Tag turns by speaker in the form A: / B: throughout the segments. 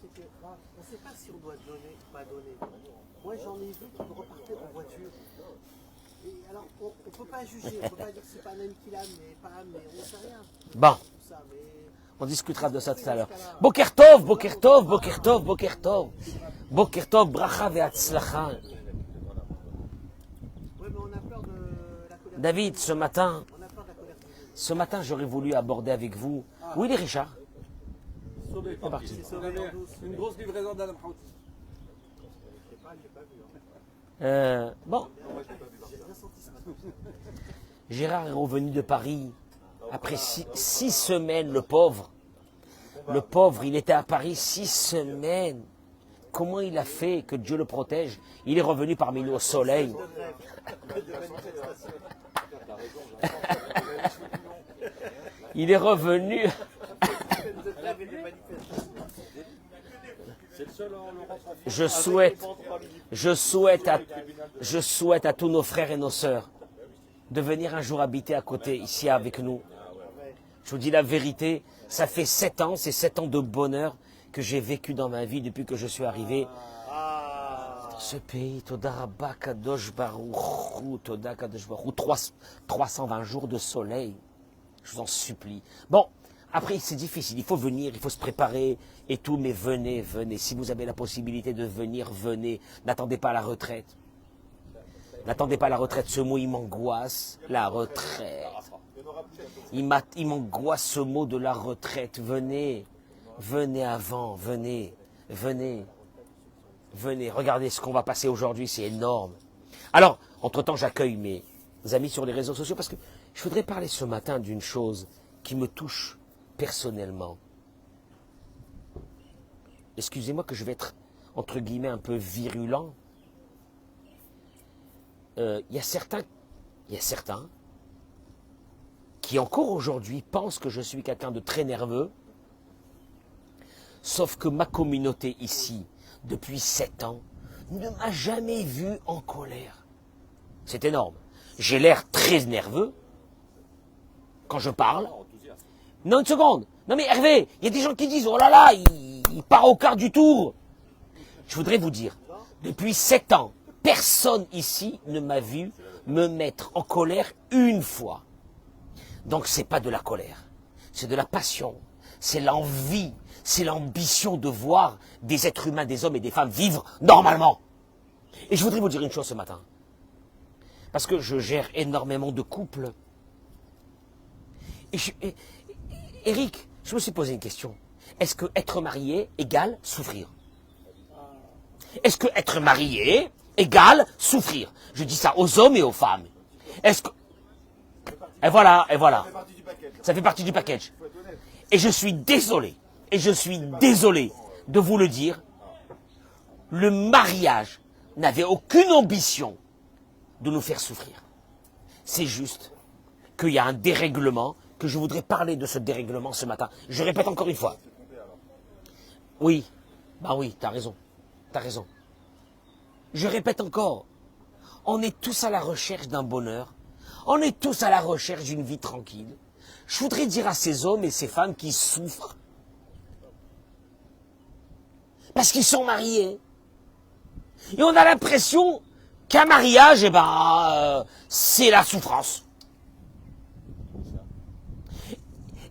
A: c'est que on ne sait pas si on doit donner ou pas donner. Moi, j'en ai vu qui repartaient en voiture. Et alors, on ne peut pas juger, on ne peut pas dire que c'est pas un ami qui l'a mais on ne sait rien.
B: Bon,
A: Tout ça, mais...
B: on discutera de ça tout à l'heure. Boker Tov, Boker Tov, Boker Tov, Boker Tov. Boker Tov, bracha ve'atzlacha.
A: Ouais, mais on a peur de la colère.
B: David, ce matin,
A: On a peur de la colère.
B: j'aurais voulu aborder avec vous. Où il est Richard?
C: Sauvé,
B: C'est parti.
C: On avait une grosse livraison d'Adam Hout.
B: Bon, Gérard est revenu de Paris après 6 semaines, le pauvre. Le pauvre, il était à Paris 6 semaines. Comment il a fait que Dieu le protège? Il est revenu parmi nous au soleil. Il est revenu. Je souhaite à tous nos frères et nos sœurs de venir un jour habiter à côté, ici avec nous. Je vous dis la vérité, ça fait 7 ans, c'est 7 ans de bonheur que j'ai vécu dans ma vie depuis que je suis arrivé dans ce pays. Toda Rabba Kadosh Baruch, Toda Kadosh Baruch, 320 jours de soleil. Je vous en supplie. Bon, après c'est difficile, il faut venir, il faut se préparer et tout, mais venez, venez. Si vous avez la possibilité de venir, venez. N'attendez pas la retraite. N'attendez pas la retraite, ce mot il m'angoisse, la retraite. Il m'angoisse ce mot de la retraite. Venez, venez avant, venez, venez, venez. Regardez ce qu'on va passer aujourd'hui, c'est énorme. Alors, entre-temps, j'accueille mes amis sur les réseaux sociaux parce que je voudrais parler ce matin d'une chose qui me touche personnellement. Excusez-moi que je vais être, entre guillemets, un peu virulent. Il y a certains qui encore aujourd'hui pensent que je suis quelqu'un de très nerveux, sauf que ma communauté ici, depuis 7 ans, ne m'a jamais vu en colère. C'est énorme. J'ai l'air très nerveux quand je parle. Non, une seconde. Non mais Hervé, il y a des gens qui disent, oh là là, il part au quart du tour. Je voudrais vous dire, depuis 7 ans, personne ici ne m'a vu me mettre en colère une fois. Donc c'est pas de la colère, c'est de la passion, c'est l'envie, c'est l'ambition de voir des êtres humains, des hommes et des femmes vivre normalement. Et je voudrais vous dire une chose ce matin, parce que je gère énormément de couples. Et Eric, je me suis posé une question. Est-ce que être marié égale souffrir? Est-ce que être marié égale souffrir? Je dis ça aux hommes et aux femmes. Est-ce que... Et voilà. Ça fait partie du package. Et je suis désolé de vous le dire, le mariage n'avait aucune ambition de nous faire souffrir. C'est juste qu'il y a un dérèglement, que je voudrais parler de ce dérèglement ce matin. Je répète encore une fois. Oui, t'as raison. Je répète encore, on est tous à la recherche d'un bonheur, on est tous à la recherche d'une vie tranquille. Je voudrais dire à ces hommes et ces femmes qui souffrent, parce qu'ils sont mariés, et on a l'impression qu'un mariage, c'est la souffrance.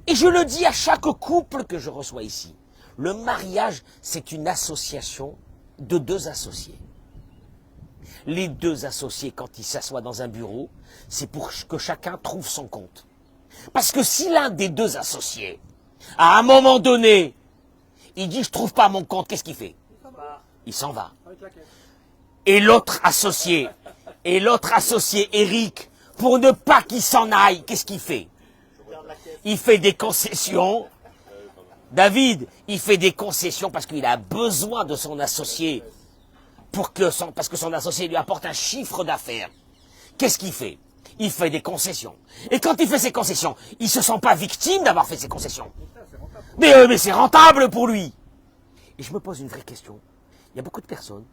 B: Et je le dis à chaque couple que je reçois ici, le mariage, c'est une association de 2 associés. Les 2 associés, quand ils s'assoient dans un bureau, c'est pour que chacun trouve son compte. Parce que si l'un des 2 associés, à un moment donné, il dit « je trouve pas mon compte », qu'est-ce qu'il fait? Il s'en va. Et l'autre associé, Eric, pour ne pas qu'il s'en aille, qu'est-ce qu'il fait? Il fait des concessions. David, il fait des concessions parce qu'il a besoin de son associé. Parce que son associé lui apporte un chiffre d'affaires. Qu'est-ce qu'il fait? Il fait des concessions. Et quand il fait ses concessions, il ne se sent pas victime d'avoir fait ses concessions. Mais c'est rentable pour lui. Et je me pose une vraie question. Il y a beaucoup de personnes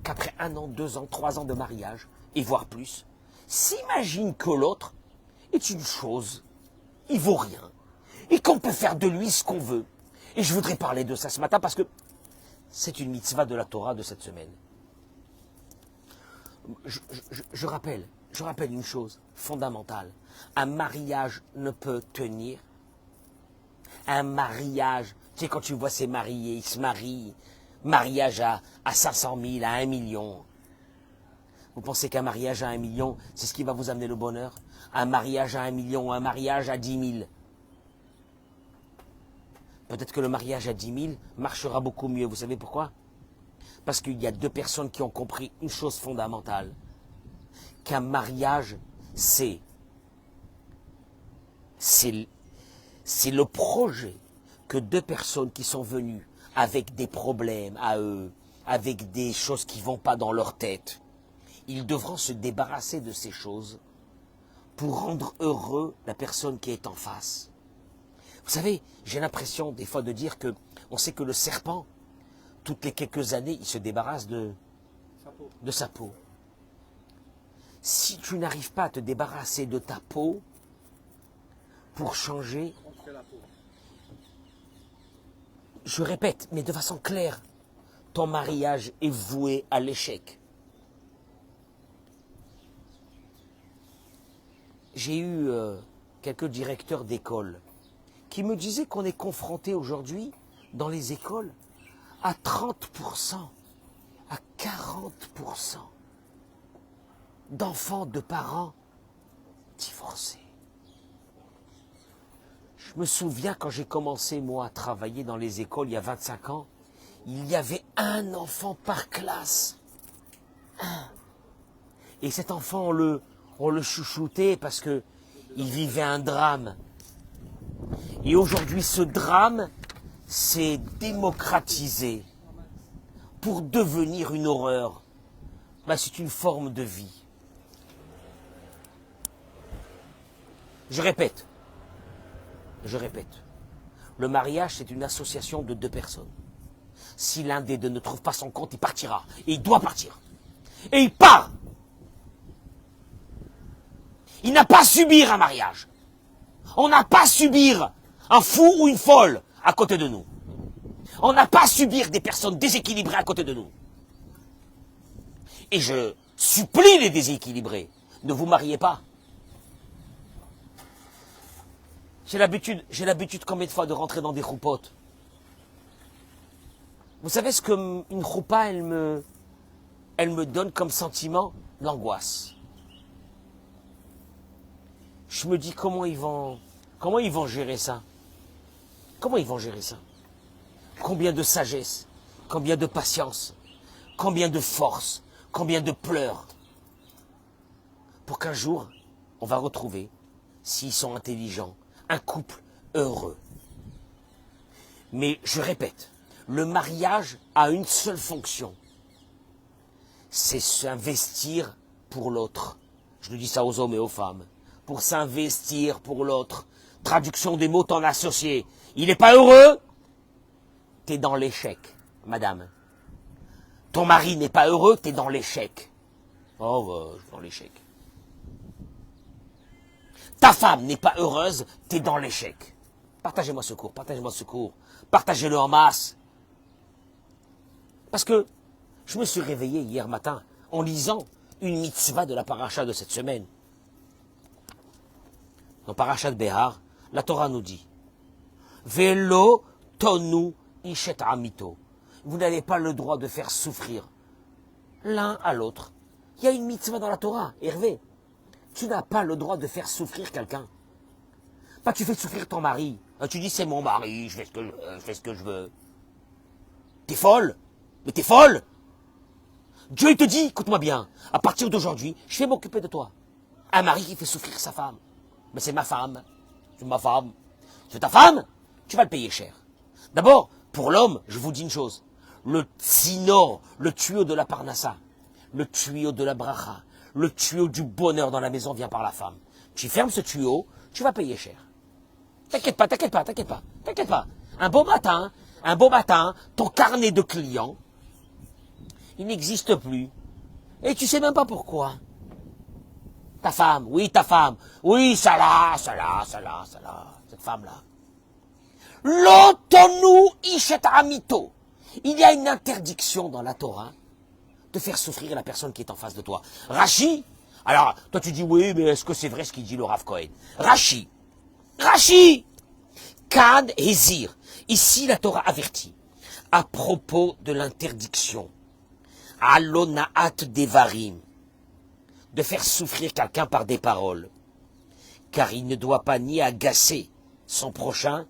B: qu'après 1 an, 2 ans, 3 ans de mariage, et voire plus, s'imaginent que l'autre est une chose, il vaut rien, et qu'on peut faire de lui ce qu'on veut. Et je voudrais parler de ça ce matin parce que c'est une mitzvah de la Torah de cette semaine. Je rappelle une chose fondamentale. Un mariage ne peut tenir. Un mariage, tu sais, quand tu vois ces mariés, ils se marient, mariage à 500 000, à 1 million. Vous pensez qu'un mariage à 1 million, c'est ce qui va vous amener le bonheur? Un mariage à 1 million, un mariage à 10 000. Peut-être que le mariage à 10 000 marchera beaucoup mieux. Vous savez pourquoi? Parce qu'il y a deux personnes qui ont compris une chose fondamentale. Qu'un mariage, c'est le projet que deux personnes qui sont venues avec des problèmes à eux, avec des choses qui ne vont pas dans leur tête, ils devront se débarrasser de ces choses pour rendre heureux la personne qui est en face. Vous savez, j'ai l'impression des fois de dire que on sait que le serpent, toutes les quelques années, il se débarrasse de sa peau. Si tu n'arrives pas à te débarrasser de ta peau pour changer, je répète, mais de façon claire, ton mariage est voué à l'échec. J'ai eu quelques directeurs d'école qui me disaient qu'on est confronté aujourd'hui, dans les écoles, à 30%, à 40% d'enfants de parents divorcés. Je me souviens quand j'ai commencé, moi, à travailler dans les écoles il y a 25 ans, il y avait un enfant par classe. Un. Et cet enfant, on le chouchoutait parce qu'il vivait un drame. Et aujourd'hui, ce drame s'est démocratisé pour devenir une horreur. Ben, c'est une forme de vie. Je répète, le mariage, c'est une association de deux personnes. Si l'un des deux ne trouve pas son compte, il partira. Et il doit partir. Et il part. Il n'a pas à subir un mariage. On n'a pas à subir un fou ou une folle à côté de nous. On n'a pas à subir des personnes déséquilibrées à côté de nous. Et je supplie les déséquilibrés, ne vous mariez pas. J'ai l'habitude combien de fois de rentrer dans des choupotes. Vous savez ce qu'une choupa, elle me donne comme sentiment? L'angoisse. Je me dis comment ils vont gérer ça? Comment ils vont gérer ça? Combien de sagesse, combien de patience, combien de force, combien de pleurs, pour qu'un jour, on va retrouver, s'ils sont intelligents, un couple heureux. Mais je répète, le mariage a une seule fonction, c'est s'investir pour l'autre. Je le dis ça aux hommes et aux femmes, pour s'investir pour l'autre. Traduction des mots, t'en associé. Il n'est pas heureux, t'es dans l'échec, madame. Ton mari n'est pas heureux, t'es dans l'échec. Oh, je suis dans l'échec. Ta femme n'est pas heureuse, t'es dans l'échec. Partagez-moi ce cours, partagez-le en masse. Parce que je me suis réveillé hier matin en lisant une mitzvah de la paracha de cette semaine. Dans paracha de Behar, la Torah nous dit Velo tonu ishet amito. Vous n'avez pas le droit de faire souffrir l'un à l'autre. Il y a une mitzvah dans la Torah, Hervé. Tu n'as pas le droit de faire souffrir quelqu'un. Pas tu fais souffrir ton mari. Tu dis c'est mon mari, je fais ce que je veux. T'es folle? Mais t'es folle? Dieu il te dit, écoute-moi bien, à partir d'aujourd'hui, je vais m'occuper de toi. Un mari qui fait souffrir sa femme. Mais c'est ma femme. C'est ma femme. C'est ta femme? Tu vas le payer cher. D'abord, pour l'homme, je vous dis une chose. Le tsinor, le tuyau de la parnassa, le tuyau de la bracha, le tuyau du bonheur dans la maison vient par la femme. Tu fermes ce tuyau, tu vas payer cher. T'inquiète pas. Un beau matin, ton carnet de clients, il n'existe plus. Et tu sais même pas pourquoi. Ta femme, oui, ça là, cette femme-là. L'otonu Ishet Amito. Il y a une interdiction dans la Torah de faire souffrir la personne qui est en face de toi. Rashi, alors toi tu dis oui, mais est-ce que c'est vrai ce qu'il dit le Rav Cohen? Rashi, Kad Hezir. Ici la Torah avertit à propos de l'interdiction. Alonaat Devarim. De faire souffrir quelqu'un par des paroles. Car il ne doit pas ni agacer son prochain,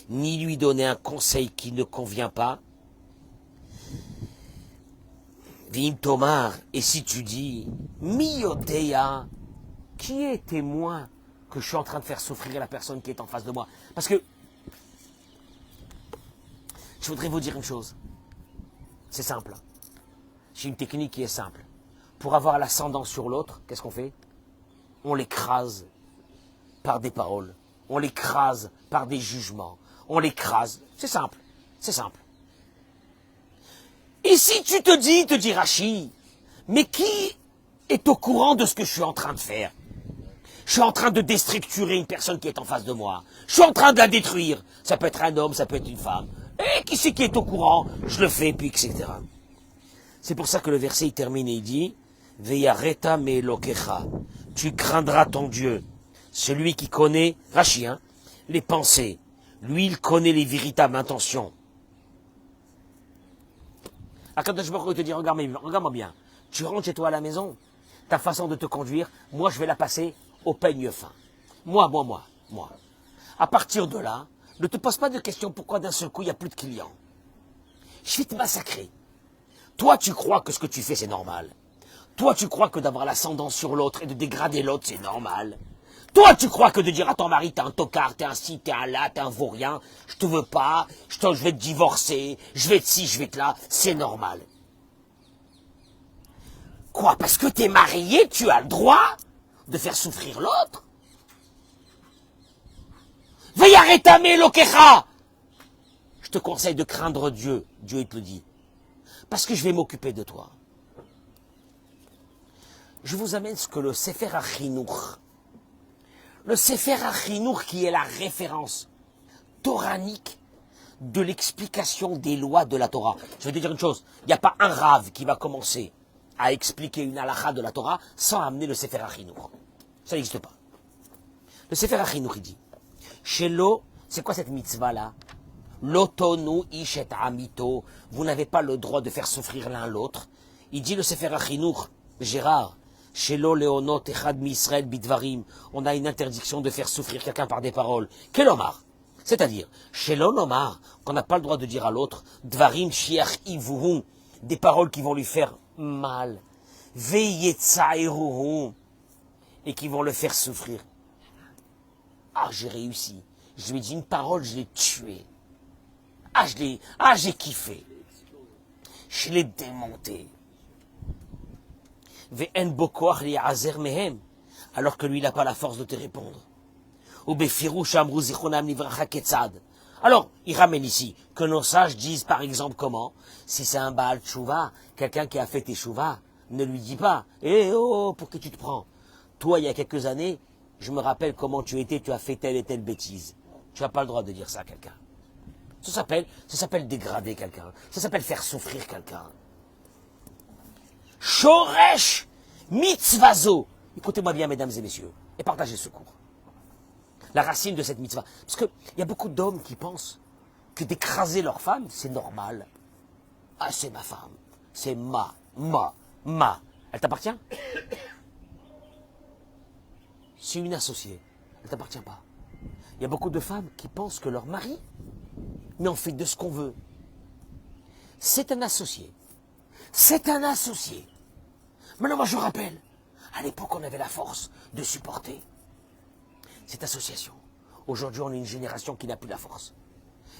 B: ni lui donner un conseil qui ne convient pas. Vim Tomar, et si tu dis, Miotea, qui est témoin que je suis en train de faire souffrir la personne qui est en face de moi? Parce que, je voudrais vous dire une chose. C'est simple. J'ai une technique qui est simple. Pour avoir l'ascendant sur l'autre, qu'est-ce qu'on fait? On l'écrase par des paroles. On l'écrase par des jugements. On l'écrase. C'est simple. C'est simple. Et si tu te dis Rashi, mais qui est au courant de ce que je suis en train de faire? Je suis en train de déstructurer une personne qui est en face de moi. Je suis en train de la détruire. Ça peut être un homme, ça peut être une femme. Et qui c'est qui est au courant? Je le fais, puis etc. C'est pour ça que le verset il termine et il dit Veyareta me lokecha. Tu craindras ton Dieu. Celui qui connaît, Rashi, les pensées. Lui, il connaît les véritables intentions. Akadosh Baruch Hu te dit, regarde-moi bien. Tu rentres chez toi à la maison, ta façon de te conduire, moi je vais la passer au peigne fin. Moi. À partir de là, ne te pose pas de questions pourquoi d'un seul coup il n'y a plus de clients. Je vais te massacrer. Toi tu crois que ce que tu fais c'est normal. Toi tu crois que d'avoir l'ascendant sur l'autre et de dégrader l'autre c'est normal. Toi, tu crois que de dire à ton mari, t'es un tocard, t'es un ci, t'es un là, t'es un vaurien, je te veux pas, je vais te divorcer, je vais être ci, je vais être là, c'est normal. Quoi? Parce que t'es marié, tu as le droit de faire souffrir l'autre? Veyareta me lokecha. Je te conseille de craindre Dieu. Dieu, il te le dit. Parce que je vais m'occuper de toi. Je vous amène ce que le Sefer HaChinuch, le Sefer HaChinuch qui est la référence toranique de l'explication des lois de la Torah. Je vais te dire une chose, il n'y a pas un rave qui va commencer à expliquer une halakha de la Torah sans amener le Sefer HaChinuch. Ça n'existe pas. Le Sefer HaChinuch, il dit, Shelo, c'est quoi cette mitzvah-là? Lotonu ishet amito, vous n'avez pas le droit de faire souffrir l'un l'autre. Il dit le Sefer HaChinuch, Gérard, Shelo leonot echad misrael bidvarim, on a une interdiction de faire souffrir quelqu'un par des paroles. Quel omar? C'est-à-dire, Shelo nomar, qu'on n'a pas le droit de dire à l'autre, dvarim shiach ivuhum, des paroles qui vont lui faire mal, veyetzaeruhum, et qui vont le faire souffrir. Ah, j'ai réussi. Je lui ai dit une parole, je l'ai tué. J'ai kiffé. Je l'ai démonté. Alors que lui, il n'a pas la force de te répondre. Alors, il ramène ici que nos sages disent, par exemple, comment? Si c'est un Baal Tchouva, quelqu'un qui a fait tes Tchouva, ne lui dis pas, pour que tu te prends. Toi, il y a quelques années, je me rappelle comment tu étais, tu as fait telle et telle bêtise. Tu n'as pas le droit de dire ça à quelqu'un. Ça s'appelle dégrader quelqu'un. Ça s'appelle faire souffrir quelqu'un. Shoresh mitzvazo. Écoutez-moi bien, mesdames et messieurs, et partagez ce cours. La racine de cette mitzvah. Parce qu'il y a beaucoup d'hommes qui pensent que d'écraser leur femme, c'est normal. Ah, c'est ma femme. C'est ma. Elle t'appartient? C'est une associée. Elle ne t'appartient pas. Il y a beaucoup de femmes qui pensent que leur mari, mais on fait de ce qu'on veut. C'est un associé. C'est un associé. Maintenant, moi, je rappelle, à l'époque, on avait la force de supporter cette association. Aujourd'hui, on est une génération qui n'a plus la force.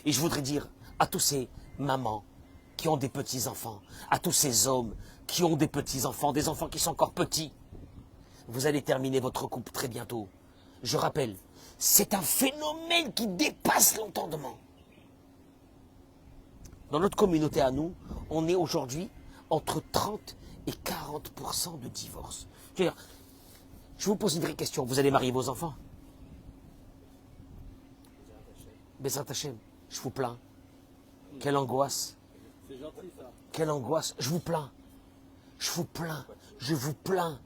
B: Et je voudrais dire à tous ces mamans qui ont des petits-enfants, à tous ces hommes qui ont des petits-enfants, des enfants qui sont encore petits, vous allez terminer votre couple très bientôt. Je rappelle, c'est un phénomène qui dépasse l'entendement. Dans notre communauté à nous, on est aujourd'hui entre 30 et 40% de divorces. Je vous pose une vraie question. Vous allez marier vos enfants? Bezrat Hashem, je vous plains. Quelle angoisse.
C: C'est gentil ça.
B: Quelle angoisse. Je vous plains. Je vous plains. Je vous plains.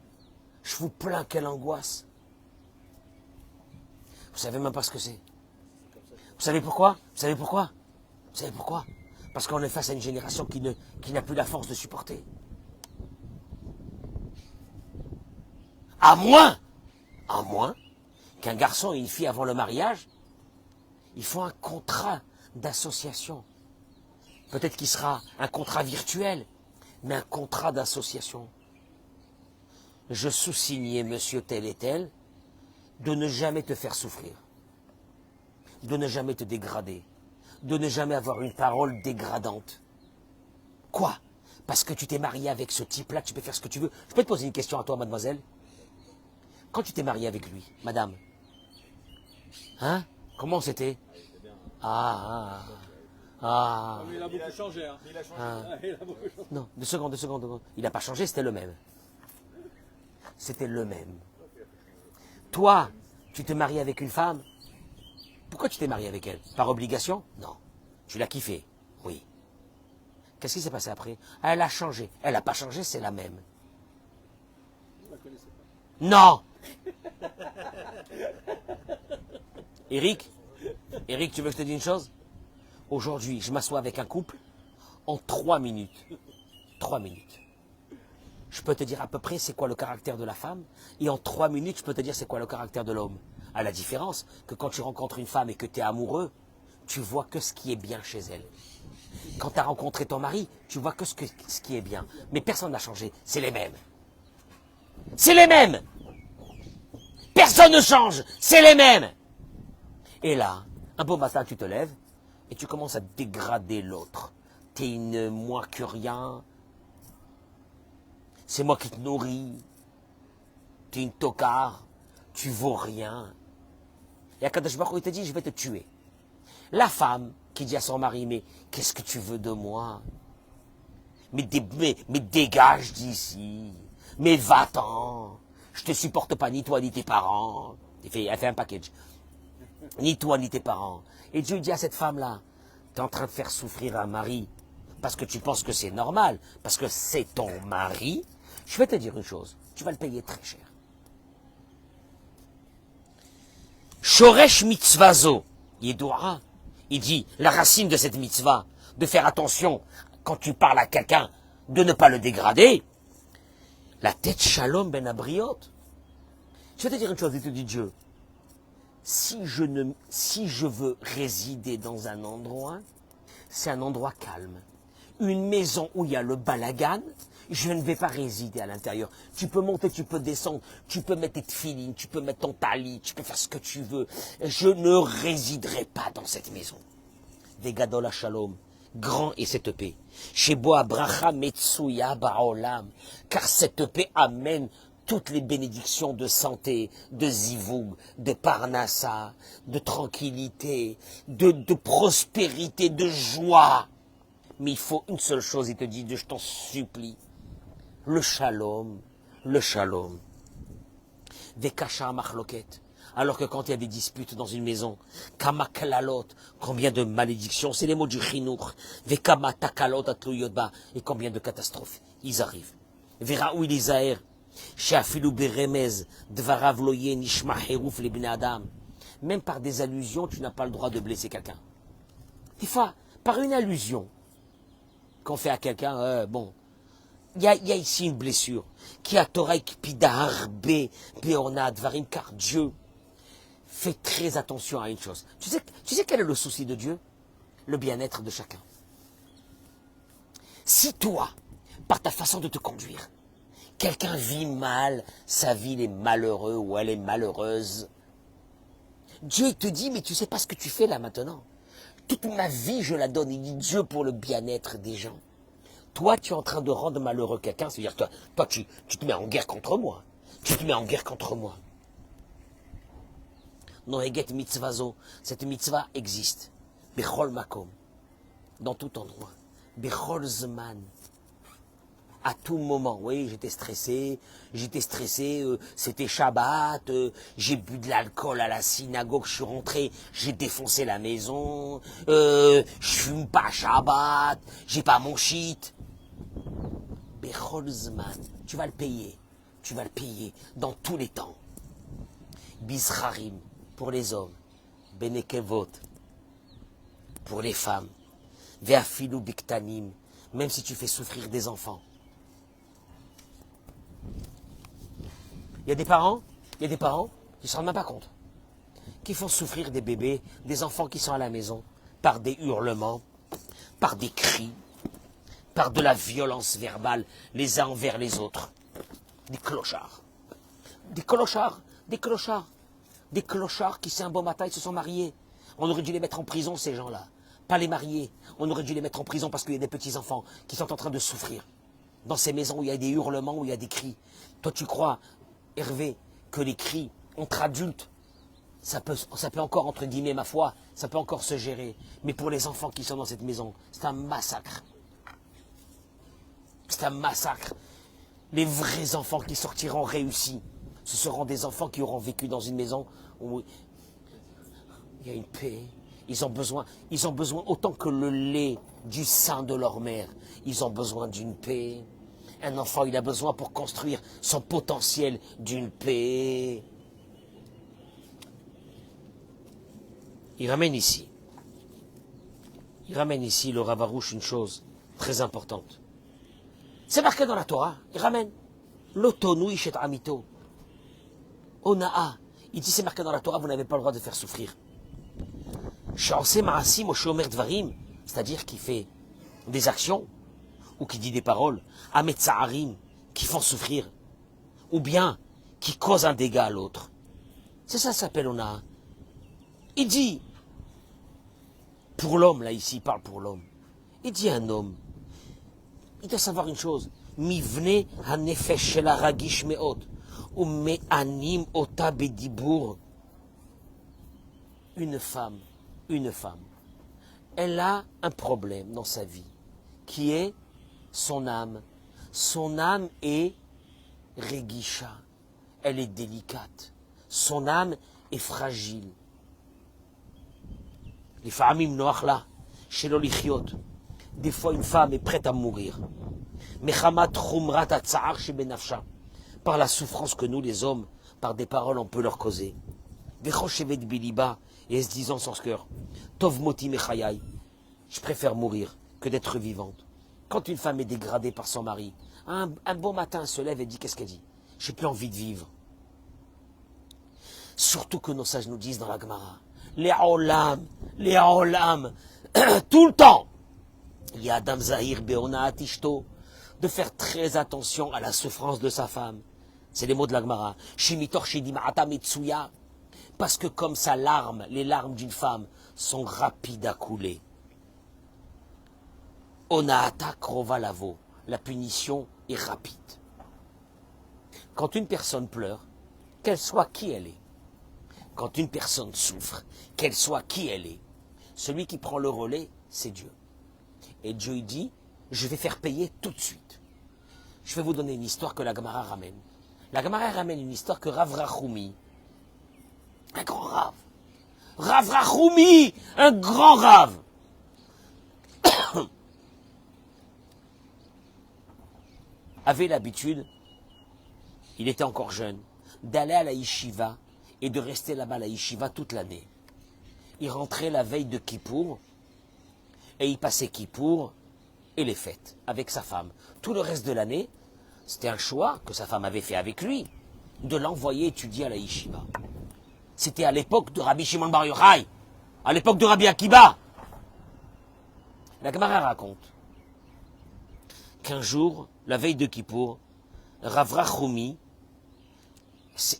B: Je vous plains. Quelle angoisse. Vous savez même pas ce que c'est. Vous savez pourquoi? Vous savez pourquoi? Vous savez pourquoi? Parce qu'on est face à une génération qui n'a plus la force de supporter. À moins qu'un garçon et une fille avant le mariage, ils font un contrat d'association. Peut-être qu'il sera un contrat virtuel, mais un contrat d'association. Je sous-signais monsieur tel et tel de ne jamais te faire souffrir, de ne jamais te dégrader, de ne jamais avoir une parole dégradante. Quoi? Parce que tu t'es marié avec ce type-là, tu peux faire ce que tu veux. Je peux te poser une question à toi, mademoiselle? Quand tu t'es marié avec lui, madame, hein? Comment c'était? Ah.
C: Mais il a beaucoup changé. Hein. Il a beaucoup changé.
B: Non, deux secondes. Il n'a pas changé, c'était le même. C'était le même. Toi, tu t'es marié avec une femme. Pourquoi tu t'es marié avec elle? Par obligation? Non. Tu l'as kiffé? Oui. Qu'est-ce qui s'est passé après? Elle a changé. Elle n'a pas changé, c'est la même.
C: Je la connaissais pas.
B: Non. Eric, tu veux que je te dise une chose? Aujourd'hui, je m'assois avec un couple en 3 minutes. 3 minutes. Je peux te dire à peu près c'est quoi le caractère de la femme, et en 3 minutes, je peux te dire c'est quoi le caractère de l'homme. À la différence que quand tu rencontres une femme et que tu es amoureux, tu vois que ce qui est bien chez elle. Quand tu as rencontré ton mari, tu vois que ce qui est bien. Mais personne n'a changé, c'est les mêmes. C'est les mêmes. Personne ne change, c'est les mêmes. Et là, un beau matin, tu te lèves et tu commences à dégrader l'autre. T'es une moi que rien. C'est moi qui te nourris. T'es une tocard. Tu vaux rien. Et Akadosh Baruch Hu, il te dit, je vais te tuer. La femme qui dit à son mari, mais qu'est-ce que tu veux de moi? Mais dégage d'ici. Mais va-t'en. Je te supporte pas, ni toi, ni tes parents. Elle fait un package. Ni toi, ni tes parents. Et Dieu dit à cette femme-là, tu es en train de faire souffrir un mari, parce que tu penses que c'est normal, parce que c'est ton mari. Je vais te dire une chose, tu vas le payer très cher. Shoresh mitzvazo, Yedora, il dit, la racine de cette mitzvah, de faire attention, quand tu parles à quelqu'un, de ne pas le dégrader, la tête shalom ben abriot. Je vais te dire une chose, il te dit Dieu, si je veux résider dans un endroit, c'est un endroit calme. Une maison où il y a le balagan, je ne vais pas résider à l'intérieur. Tu peux monter, tu peux descendre, tu peux mettre tes tefilines, tu peux mettre ton talit, tu peux faire ce que tu veux. Je ne résiderai pas dans cette maison. Vegadol shalom, grand est cette paix. Chez Boa bracha metsuya baolam, car cette paix amène toutes les bénédictions de santé, de zivoug, de parnassa, de tranquillité, de prospérité, de joie. Mais il faut une seule chose, il te dit, je t'en supplie, le shalom, le shalom. Vekasha machloket. Alors que quand il y a des disputes dans une maison, kama kalalot, combien de malédictions, c'est les mots du chinour, vekama takalot atluyotba, et combien de catastrophes, ils arrivent. Vera où il isaer, même par des allusions, tu n'as pas le droit de blesser quelqu'un. Des fois, par une allusion qu'on fait à quelqu'un, bon, il y a ici une blessure, qui a Toraïk Pidarbe, Beonad, Varim, car Dieu fait très attention à une chose. Tu sais quel est le souci de Dieu? Le bien-être de chacun. Si toi, par ta façon de te conduire, quelqu'un vit mal sa vie, il est malheureux ou elle est malheureuse, Dieu il te dit, mais tu sais pas ce que tu fais là maintenant. Toute ma vie, je la donne. Il dit Dieu pour le bien-être des gens. Toi, tu es en train de rendre malheureux quelqu'un, c'est-à-dire toi tu te mets en guerre contre moi. Tu te mets en guerre contre moi. Noeget mitzvazo, cette mitzvah existe. Bechol makom, dans tout endroit. Bechol zman. À tout moment, oui, j'étais stressé, c'était Shabbat, j'ai bu de l'alcool à la synagogue, je suis rentré, j'ai défoncé la maison, je fume pas Shabbat, j'ai pas mon shit. Bechol Zman, tu vas le payer dans tous les temps. Bizrarim, pour les hommes, Benekevot, pour les femmes, Veafilu Biktanim, même si tu fais souffrir des enfants. Il y a des parents qui ne se rendent même pas compte, qui font souffrir des bébés, des enfants qui sont à la maison, par des hurlements, par des cris, par de la violence verbale les uns envers les autres. Des clochards. Des clochards qui, c'est un bon matin, ils se sont mariés. On aurait dû les mettre en prison, ces gens-là. Pas les marier. On aurait dû les mettre en prison parce qu'il y a des petits-enfants qui sont en train de souffrir. Dans ces maisons où il y a des hurlements, où il y a des cris. Toi, tu crois, Hervé, que les cris entre adultes, ça peut encore, entre guillemets, ma foi, ça peut encore se gérer. Mais pour les enfants qui sont dans cette maison, c'est un massacre. C'est un massacre. Les vrais enfants qui sortiront réussis, ce seront des enfants qui auront vécu dans une maison où il y a une paix. Ils ont besoin autant que le lait du sein de leur mère. Ils ont besoin d'une paix. Un enfant, il a besoin pour construire son potentiel d'une paix. Il ramène ici le Rav Arush une chose très importante. C'est marqué dans la Torah, il ramène l'otonui chet amito. Onaa. Il dit c'est marqué dans la Torah, vous n'avez pas le droit de faire souffrir. C'est-à-dire qui fait des actions ou qui dit des paroles, ametzaharim, qui font souffrir, ou bien qui causent un dégât à l'autre. C'est ça s'appelle Onaa. Il dit, pour l'homme, là ici, il parle pour l'homme. Il dit à un homme, il doit savoir une chose, mivne hanefesh shel haragish me'od, ou me'anim ota bedibur. Une femme, elle a un problème dans sa vie, qui est son âme. Son âme est regisha, elle est délicate. Son âme est fragile. Les femmes noachla, chez l'olichiot. Des fois, une femme est prête à mourir. Par la souffrance que nous, les hommes, par des paroles, on peut leur causer. Et se disant sans ce cœur, Tov moti mechayai, je préfère mourir que d'être vivante. Quand une femme est dégradée par son mari, un beau matin, elle se lève et dit, qu'est-ce qu'elle dit? J'ai plus envie de vivre. Surtout que nos sages nous disent dans la Gemara, les olam, tout le temps, il y a Adam Zahir Beona Atishto, de faire très attention à la souffrance de sa femme. C'est les mots de la Gemara. Shimitor Shedimata Metsuya. Parce que comme sa larme, les larmes d'une femme sont rapides à couler. Onaata Krova Lavo. La punition est rapide. Quand une personne pleure, qu'elle soit qui elle est. Quand une personne souffre, qu'elle soit qui elle est. Celui qui prend le relais, c'est Dieu. Et Dieu dit, je vais faire payer tout de suite. Je vais vous donner une histoire que la Gemara ramène. La Gemara ramène une histoire que Rav Rachoumi, un grand rave. Rav Rachoumi, un grand rave. Avait l'habitude, il était encore jeune, d'aller à la yeshiva et de rester là-bas à la yeshiva toute l'année. Il rentrait la veille de Kippour et il passait Kippour et les fêtes avec sa femme. Tout le reste de l'année, c'était un choix que sa femme avait fait avec lui, de l'envoyer étudier à la yeshiva. C'était à l'époque de Rabbi Shimon Bar Yochai, à l'époque de Rabbi Akiba. La Gemara raconte qu'un jour, la veille de Kippour, Rav Rachoumi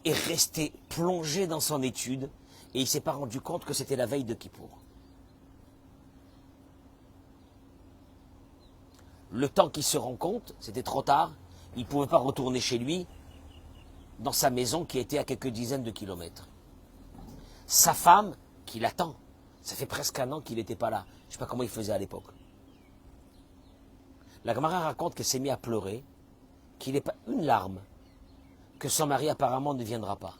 B: est resté plongé dans son étude et il ne s'est pas rendu compte que c'était la veille de Kippour. Le temps qu'il se rend compte, c'était trop tard, il ne pouvait pas retourner chez lui, dans sa maison qui était à quelques dizaines de kilomètres. Sa femme, qui l'attend, ça fait presque un an qu'il n'était pas là. Je ne sais pas comment il faisait à l'époque. La Gemara raconte qu'elle s'est mise à pleurer qu'il n'ait pas une larme, que son mari apparemment ne viendra pas.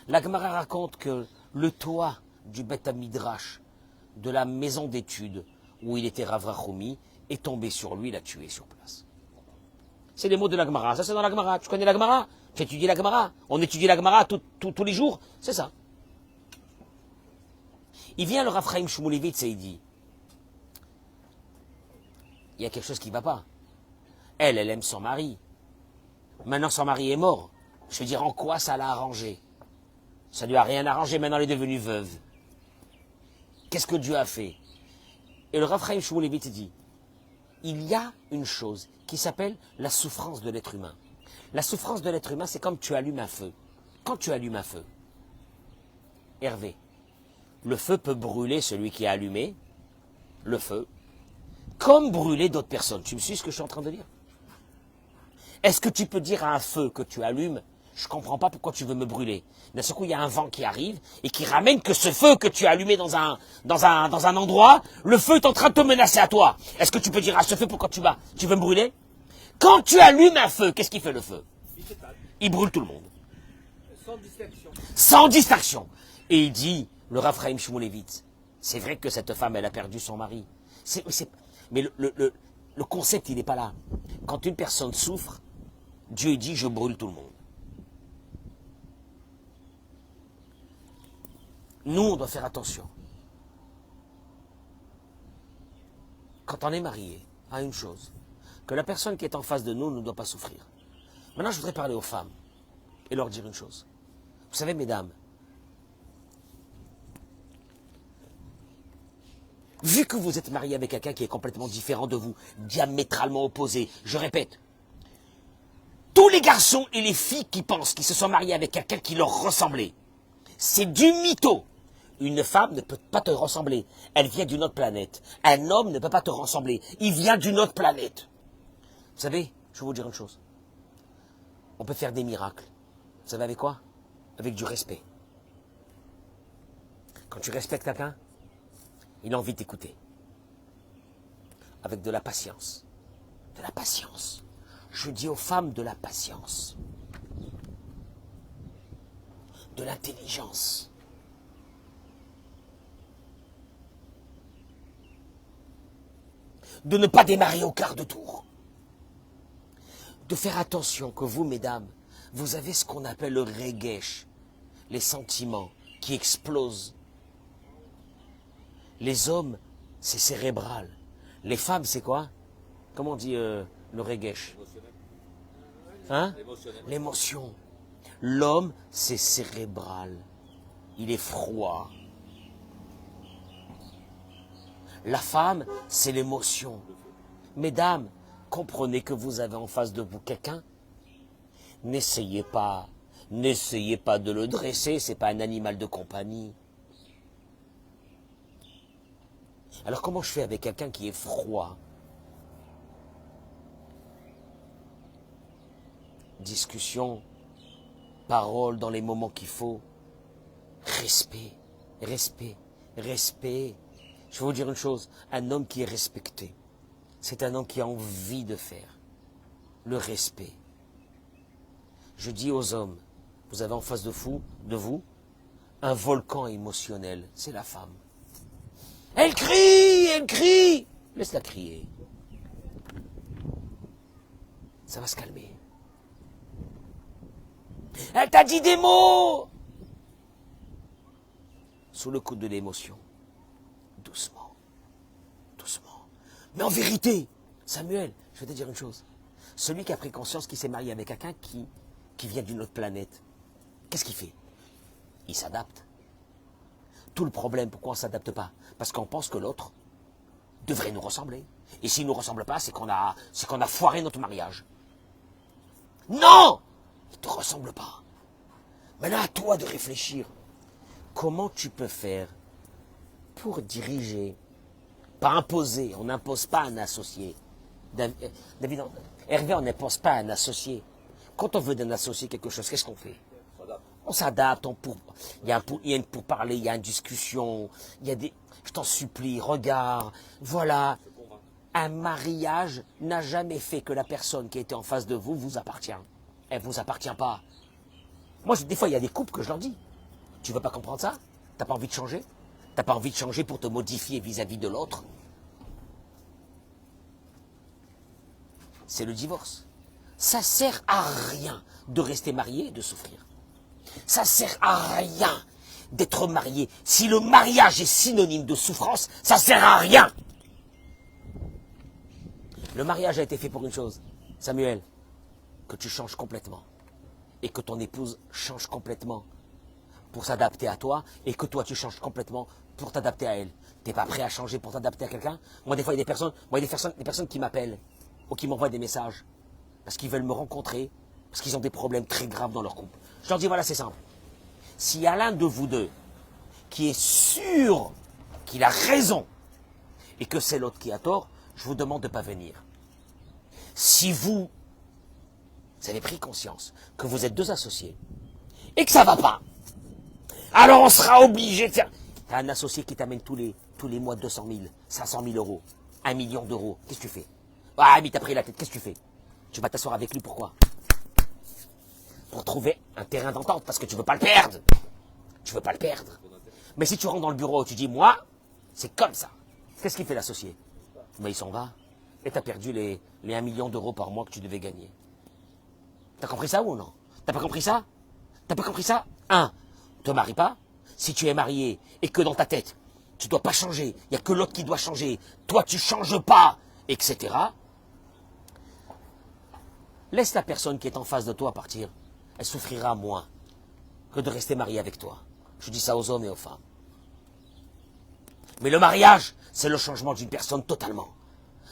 B: La Gemara raconte que le toit du Beth Midrash, de la maison d'études où il était Rav Rachoumi, est tombé sur lui, il l'a tué sur place. C'est les mots de la Gemara. Ça, c'est dans la Gemara. Tu connais la Gemara? Tu étudies la Gemara? On étudie la Gemara tous les jours? C'est ça. Il vient le Rav Chaim Shmulevitz et il dit, il y a quelque chose qui ne va pas. Elle aime son mari. Maintenant, son mari est mort. Je veux dire, en quoi ça l'a arrangé? Ça lui a rien arrangé, maintenant elle est devenue veuve. Qu'est-ce que Dieu a fait? Et le Rav Chaim Shmulevitz dit, il y a une chose qui s'appelle la souffrance de l'être humain. La souffrance de l'être humain, c'est comme tu allumes un feu. Quand tu allumes un feu, Hervé, le feu peut brûler celui qui a allumé le feu, comme brûler d'autres personnes. Tu me suis ce que je suis en train de dire? Est-ce que tu peux dire à un feu que tu allumes, je ne comprends pas pourquoi tu veux me brûler? D'un seul coup, il y a un vent qui arrive et qui ramène que ce feu que tu as allumé dans un endroit, le feu est en train de te menacer à toi. Est-ce que tu peux dire à ce feu pourquoi tu veux me brûler? Quand tu allumes un feu, qu'est-ce qu'il fait le feu? Il brûle tout le monde.
A: Sans distraction.
B: Sans distraction. Et il dit, le Rav Chaim Shmulevitz, c'est vrai que cette femme, elle a perdu son mari. Mais le concept, il n'est pas là. Quand une personne souffre, Dieu dit, je brûle tout le monde. Nous, on doit faire attention. Quand on est marié, à une chose, que la personne qui est en face de nous ne doit pas souffrir. Maintenant, je voudrais parler aux femmes et leur dire une chose. Vous savez, mesdames, vu que vous êtes marié avec quelqu'un qui est complètement différent de vous, diamétralement opposé, je répète, tous les garçons et les filles qui pensent qu'ils se sont mariés avec quelqu'un qui leur ressemblait, c'est du mytho. Une femme ne peut pas te ressembler. Elle vient d'une autre planète. Un homme ne peut pas te ressembler. Il vient d'une autre planète. Vous savez, je vais vous dire une chose. On peut faire des miracles. Vous savez avec quoi? Avec du respect. Quand tu respectes quelqu'un, il a envie de t'écouter. Avec de la patience. De la patience. Je dis aux femmes de la patience. De l'intelligence. De ne pas démarrer au quart de tour. De faire attention que vous, mesdames, vous avez ce qu'on appelle le regesh, les sentiments qui explosent. Les hommes, c'est cérébral. Les femmes, c'est quoi? Comment on dit le regesh? Hein? L'émotion. L'homme, c'est cérébral. Il est froid. La femme, c'est l'émotion. Mesdames, comprenez que vous avez en face de vous quelqu'un. N'essayez pas de le dresser, c'est pas un animal de compagnie. Alors comment je fais avec quelqu'un qui est froid? Discussion, parole dans les moments qu'il faut. Respect, respect, respect. Je vais vous dire une chose, un homme qui est respecté, c'est un homme qui a envie de faire le respect. Je dis aux hommes, vous avez en face de vous un volcan émotionnel, c'est la femme. Elle crie, laisse-la crier. Ça va se calmer. Elle t'a dit des mots. Sous le coup de l'émotion. Doucement, doucement. Mais en vérité, Samuel, je vais te dire une chose. Celui qui a pris conscience qu'il s'est marié avec quelqu'un qui vient d'une autre planète, qu'est-ce qu'il fait? Il s'adapte. Tout le problème, pourquoi on ne s'adapte pas? Parce qu'on pense que l'autre devrait nous ressembler. Et s'il ne nous ressemble pas, c'est qu'on a foiré notre mariage. Non! Il ne te ressemble pas. Maintenant, à toi de réfléchir. Comment tu peux faire pour diriger, pas imposer, on n'impose pas un associé. David, Hervé, on n'impose pas un associé. Quand on veut d'un associé quelque chose, qu'est-ce qu'on fait? On s'adapte, il y a une pourparler, il y a une discussion, il y a des... Je t'en supplie, regarde, voilà. Un mariage n'a jamais fait que la personne qui était en face de vous vous appartient. Elle ne vous appartient pas. Moi, des fois, il y a des couples que je leur dis. Tu ne veux pas comprendre ça? Tu n'as pas envie de changer? Tu n'as pas envie de changer pour te modifier vis-à-vis de l'autre? C'est le divorce. Ça sert à rien de rester marié et de souffrir. Ça sert à rien d'être marié. Si le mariage est synonyme de souffrance, ça sert à rien. Le mariage a été fait pour une chose, Samuel, que tu changes complètement. Et que ton épouse change complètement pour s'adapter à toi, et que toi tu changes complètement pour t'adapter à elle. Tu n'es pas prêt à changer pour t'adapter à quelqu'un? Moi, des fois, il y a des personnes qui m'appellent ou qui m'envoient des messages parce qu'ils veulent me rencontrer, parce qu'ils ont des problèmes très graves dans leur couple. Je leur dis, voilà, c'est simple. S'il y a l'un de vous deux qui est sûr qu'il a raison et que c'est l'autre qui a tort, je vous demande de ne pas venir. Si vous avez pris conscience que vous êtes deux associés et que ça ne va pas, alors on sera obligé de faire... Tu as un associé qui t'amène tous les mois 200 000, 500 000 euros, 1 million d'euros. Qu'est-ce que tu fais? Ah, mais t'as pris la tête. Qu'est-ce que tu fais? Tu vas t'asseoir avec lui, pourquoi? Pour trouver un terrain d'entente, parce que tu ne veux pas le perdre. Tu ne veux pas le perdre. Mais si tu rentres dans le bureau et tu dis, moi, c'est comme ça. Qu'est-ce qu'il fait l'associé? Mais il s'en va. Et tu as perdu les 1 million d'euros par mois que tu devais gagner. T'as compris ça ou non? T'as pas compris ça? T'as pas compris ça? Te marie pas. Si tu es marié et que dans ta tête, tu dois pas changer, il n'y a que l'autre qui doit changer, toi tu changes pas, etc. Laisse la personne qui est en face de toi partir. Elle souffrira moins que de rester mariée avec toi. Je dis ça aux hommes et aux femmes. Mais le mariage, c'est le changement d'une personne totalement.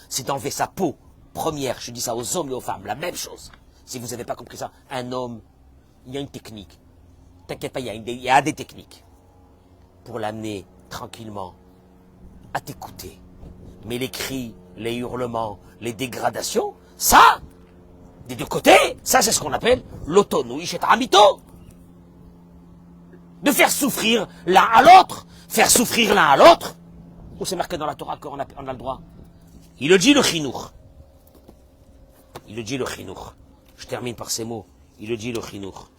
B: C'est d'enlever sa peau première. Je dis ça aux hommes et aux femmes, la même chose. Si vous n'avez pas compris ça, un homme, il y a une technique. T'inquiète pas, il y a des techniques pour l'amener tranquillement à t'écouter. Mais les cris, les hurlements, les dégradations, ça, des deux côtés, ça c'est ce qu'on appelle l'autonouï chez Taramito. De faire souffrir l'un à l'autre, faire souffrir l'un à l'autre. Où c'est marqué dans la Torah qu'on a le droit? Il le dit le chinour. Il le dit le chinour. Je termine par ces mots. Il le dit le chinour.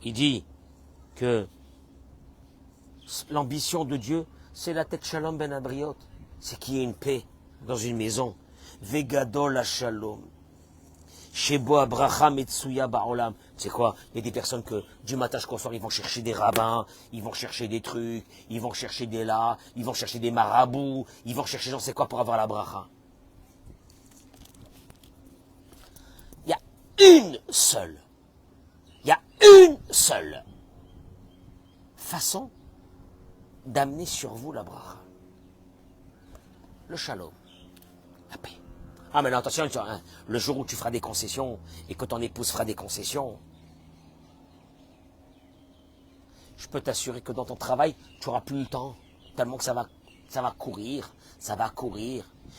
B: Il dit que l'ambition de Dieu, c'est la tête shalom ben abriot. C'est qu'il y ait une paix dans une maison. Vegadol la shalom. Shebo abraham etsuya baolam. C'est quoi? Il y a des personnes que du matin jusqu'au soir, ils vont chercher des rabbins, ils vont chercher des trucs, ils vont chercher des là, ils vont chercher des marabouts, ils vont chercher j'en sais quoi pour avoir la bracha. Il y a une seule façon d'amener sur vous la bracha. Le shalom, la paix. Ah mais non, attention, hein, le jour où tu feras des concessions et que ton épouse fera des concessions, je peux t'assurer que dans ton travail, tu n'auras plus le temps, tellement que ça va courir.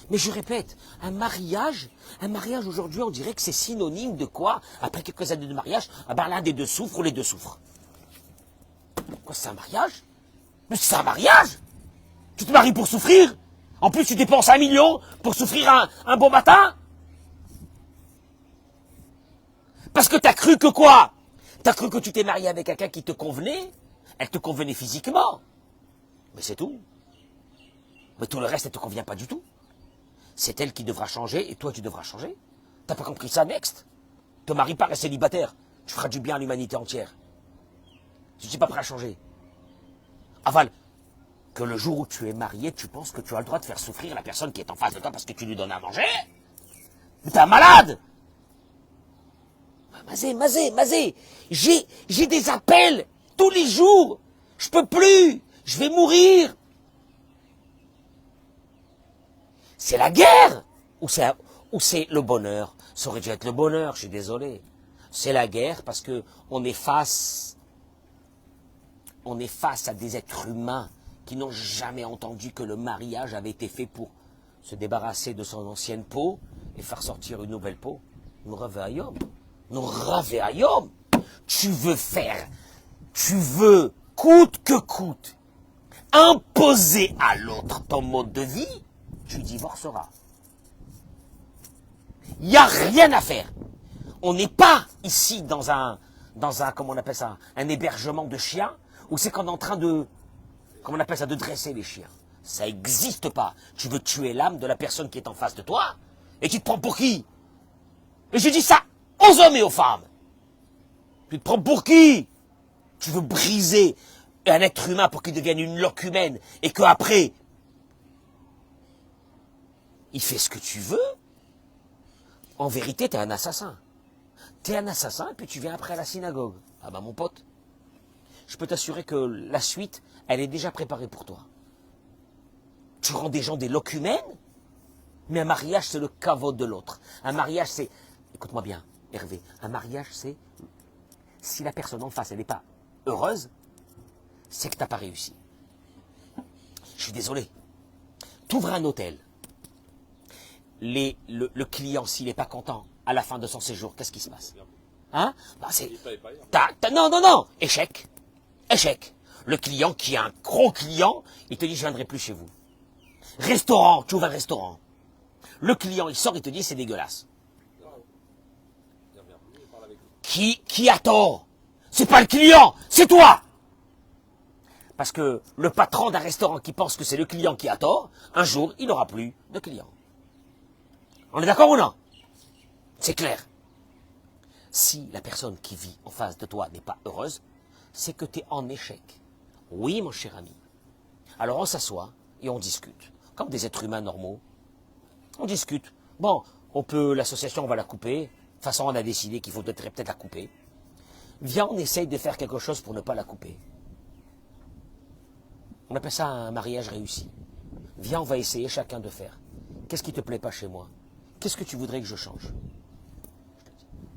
B: Mais je répète, un mariage aujourd'hui, on dirait que c'est synonyme de quoi? Après quelques années de mariage, l'un des deux souffre ou les deux souffrent. Quoi, c'est un mariage? Mais c'est un mariage! Tu te maries pour souffrir? En plus, tu dépenses 1 million pour souffrir un bon matin? Parce que t'as cru que quoi? T'as cru que tu t'es marié avec quelqu'un qui te convenait? Elle te convenait physiquement. Mais c'est tout. Mais tout le reste, elle te convient pas du tout. C'est elle qui devra changer et toi, tu devras changer. T'as pas compris ça, next? Te marie pas, reste célibataire. Tu feras du bien à l'humanité entière. Tu n'es pas prêt à changer. Aval. Que le jour où tu es marié, tu penses que tu as le droit de faire souffrir la personne qui est en face de toi parce que tu lui donnes à manger? Mais t'es un malade! Mazé, j'ai des appels tous les jours. Je peux plus. Je vais mourir. C'est la guerre ou c'est le bonheur? Ça aurait dû être le bonheur, je suis désolé. C'est la guerre parce que on est face à des êtres humains qui n'ont jamais entendu que le mariage avait été fait pour se débarrasser de son ancienne peau et faire sortir une nouvelle peau. Nous réveillons. Tu veux, coûte que coûte, imposer à l'autre ton mode de vie? tu divorceras. Il n'y a rien à faire. On n'est pas ici dans un, comment on appelle ça, un hébergement de chiens, où c'est qu'on est en train de, comment on appelle ça, de dresser les chiens. Ça n'existe pas. Tu veux tuer l'âme de la personne qui est en face de toi, et tu te prends pour qui? Et je dis ça aux hommes et aux femmes. Tu te prends pour qui? Tu veux briser un être humain pour qu'il devienne une loque humaine, et qu'après, il fait ce que tu veux? En vérité, tu es un assassin. Tu es un assassin et puis tu viens après à la synagogue. Ah ben mon pote, je peux t'assurer que la suite, elle est déjà préparée pour toi. Tu rends des gens des loques humaines, mais un mariage, c'est le kavod de l'autre. Un mariage, c'est... Écoute-moi bien, Hervé. Un mariage, c'est... Si la personne en face, elle n'est pas heureuse, c'est que tu n'as pas réussi. Je suis désolé. Tu ouvres un hôtel. Le client, s'il n'est pas content à la fin de son séjour, qu'est-ce qui se passe? Hein? Bah, non, échec. Échec. Le client qui est un gros client, il te dit je ne viendrai plus chez vous. Restaurant, tu ouvres un restaurant. Le client, il sort, il te dit c'est dégueulasse. Qui a tort? C'est pas le client, c'est toi! Parce que le patron d'un restaurant qui pense que c'est le client qui a tort, un jour, il n'aura plus de clients. On est d'accord ou non? C'est clair. Si la personne qui vit en face de toi n'est pas heureuse, c'est que tu es en échec. Oui, mon cher ami. Alors on s'assoit et on discute. Comme des êtres humains normaux. On discute. Bon, l'association, on va la couper. De toute façon, on a décidé qu'il faudrait peut-être la couper. Viens, on essaye de faire quelque chose pour ne pas la couper. On appelle ça un mariage réussi. Viens, on va essayer chacun de faire. Qu'est-ce qui ne te plaît pas chez moi? Qu'est-ce que tu voudrais que je change?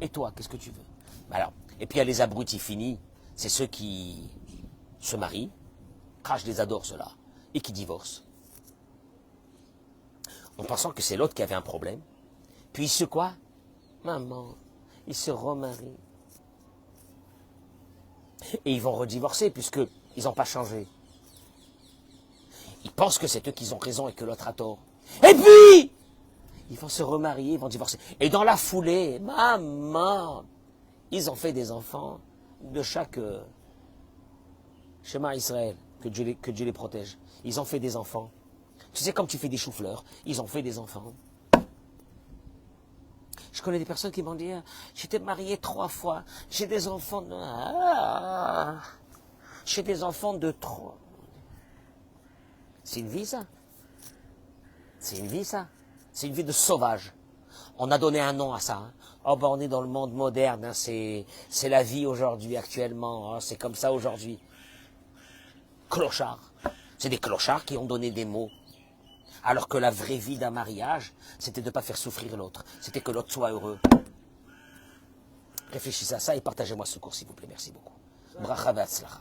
B: Et toi, qu'est-ce que tu veux? Alors, et puis il y a les abrutis finis, c'est ceux qui se marient, je les adore ceux-là, et qui divorcent. En pensant que c'est l'autre qui avait un problème. Puis maman, ils se remarient. Et ils vont redivorcer puisqu'ils n'ont pas changé. Ils pensent que c'est eux qui ont raison et que l'autre a tort. Et puis, ils vont se remarier, ils vont divorcer. Et dans la foulée, maman, ils ont fait des enfants de chaque Shema Israël, que Dieu les protège. Ils ont fait des enfants. Tu sais, comme tu fais des choux-fleurs, ils ont fait des enfants. Je connais des personnes qui m'ont dit, j'étais marié 3 fois, j'ai des enfants de... j'ai des enfants de 3. C'est une vie, ça? C'est une vie, ça? C'est une vie de sauvage. On a donné un nom à ça. Hein. Oh, ben on est dans le monde moderne, hein. C'est la vie aujourd'hui, actuellement. Hein. C'est comme ça aujourd'hui. Clochards. C'est des clochards qui ont donné des mots. Alors que la vraie vie d'un mariage, c'était de ne pas faire souffrir l'autre. C'était que l'autre soit heureux. Réfléchissez à ça et partagez-moi ce cours, s'il vous plaît. Merci beaucoup. Bracha ve'atzlacha.